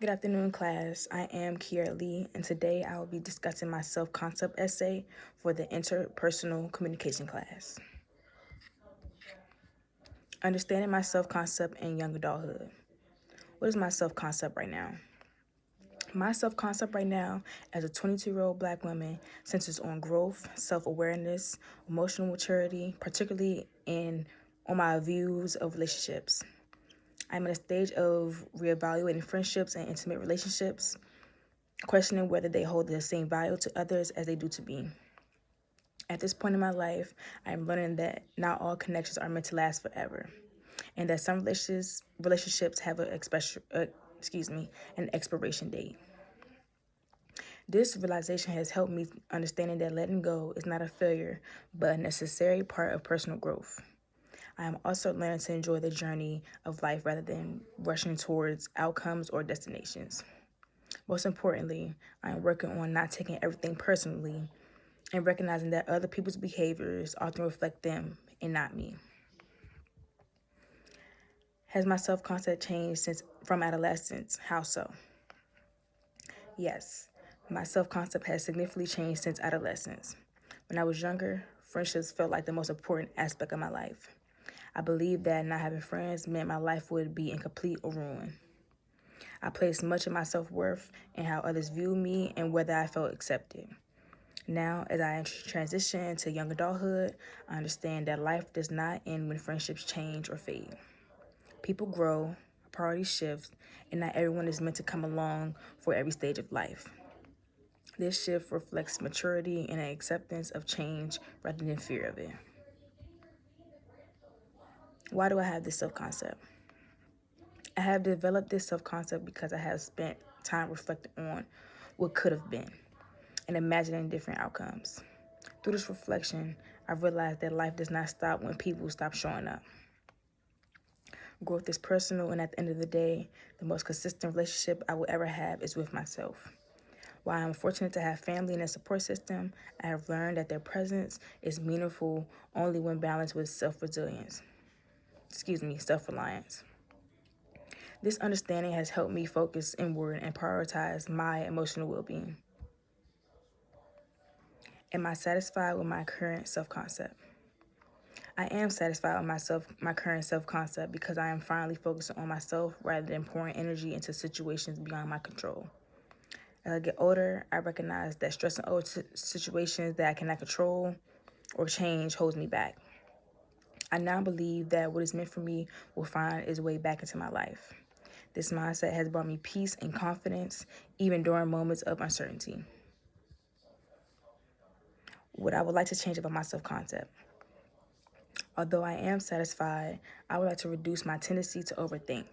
Good afternoon, class. I am Kiara, and today I will be discussing my self-concept essay for the interpersonal communication class. Understanding my self-concept in young adulthood. What is my self-concept right now? My self-concept right now as a 22-year-old Black woman centers on growth, self-awareness, emotional maturity, particularly on my views of relationships. I'm at a stage of reevaluating friendships and intimate relationships, questioning whether they hold the same value to others as they do to me. At this point in my life, I am learning that not all connections are meant to last forever, and that some relationships have an expiration date. This realization has helped me understanding that letting go is not a failure, but a necessary part of personal growth. I am also learning to enjoy the journey of life rather than rushing towards outcomes or destinations. Most importantly, I am working on not taking everything personally and recognizing that other people's behaviors often reflect them and not me. Has my self-concept changed since from adolescence? How so? Yes, my self-concept has significantly changed since adolescence. When I was younger, friendships felt like the most important aspect of my life. I believed that not having friends meant my life would be incomplete or ruined. I placed much of my self-worth in how others viewed me and whether I felt accepted. Now, as I transition to young adulthood, I understand that life does not end when friendships change or fade. People grow, priorities shift, and not everyone is meant to come along for every stage of life. This shift reflects maturity and an acceptance of change rather than fear of it. Why do I have this self-concept? I have developed this self-concept because I have spent time reflecting on what could have been and imagining different outcomes. Through this reflection, I've realized that life does not stop when people stop showing up. Growth is personal, and at the end of the day, the most consistent relationship I will ever have is with myself. While I'm fortunate to have family and a support system, I have learned that their presence is meaningful only when balanced with self-reliance. This understanding has helped me focus inward and prioritize my emotional well-being. Am I satisfied with my current self-concept? I am satisfied with my current self-concept because I am finally focusing on myself rather than pouring energy into situations beyond my control. As I get older, I recognize that stressing over situations that I cannot control or change holds me back. I now believe that what is meant for me will find its way back into my life. This mindset has brought me peace and confidence, even during moments of uncertainty. What I would like to change about my self-concept. Although I am satisfied, I would like to reduce my tendency to overthink.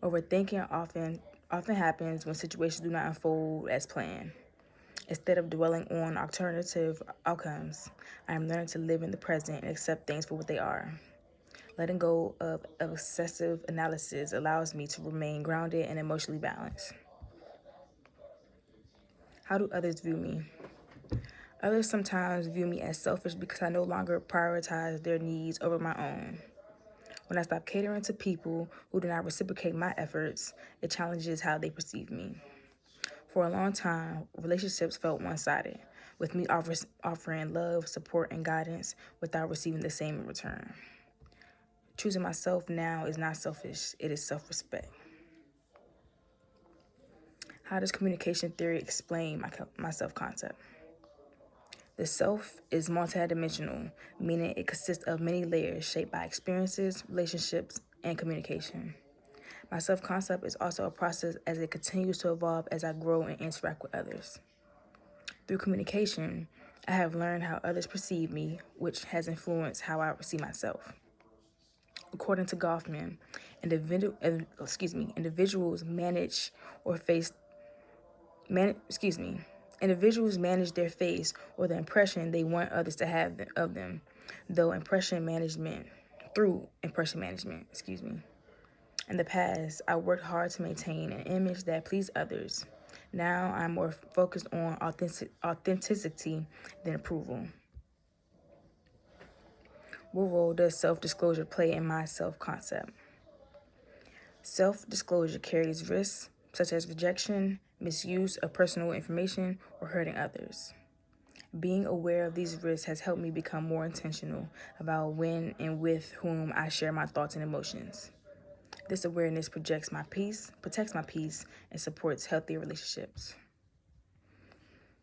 Overthinking often happens when situations do not unfold as planned. Instead of dwelling on alternative outcomes, I am learning to live in the present and accept things for what they are. Letting go of excessive analysis allows me to remain grounded and emotionally balanced. How do others view me? Others sometimes view me as selfish because I no longer prioritize their needs over my own. When I stop catering to people who do not reciprocate my efforts, it challenges how they perceive me. For a long time, relationships felt one-sided, with me offering love, support, and guidance without receiving the same in return. Choosing myself now is not selfish, it is self-respect. How does communication theory explain my self-concept? The self is multidimensional, meaning it consists of many layers shaped by experiences, relationships, and communication. My self-concept is also a process as it continues to evolve as I grow and interact with others. Through communication, I have learned how others perceive me, which has influenced how I see myself. According to Goffman, individuals manage or face man, excuse me, individuals manage their face or the impression they want others to have of them, through impression management, In the past, I worked hard to maintain an image that pleased others. Now I'm more focused on authenticity than approval. What role does self-disclosure play in my self-concept? Self-disclosure carries risks, such as rejection, misuse of personal information, or hurting others. Being aware of these risks has helped me become more intentional about when and with whom I share my thoughts and emotions. This awareness protects my peace, and supports healthier relationships.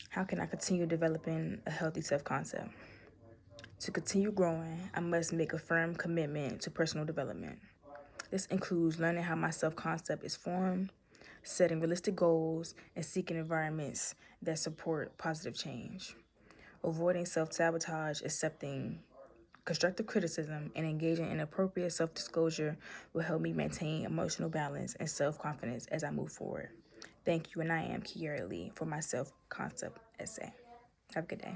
How can I continue developing a healthy self-concept? To continue growing, I must make a firm commitment to personal development. This includes learning how my self-concept is formed, setting realistic goals, and seeking environments that support positive change. Avoiding self-sabotage, accepting constructive criticism, and engaging in appropriate self-disclosure will help me maintain emotional balance and self-confidence as I move forward. Thank you, and I am Kiara Lee for my self-concept essay. Have a good day.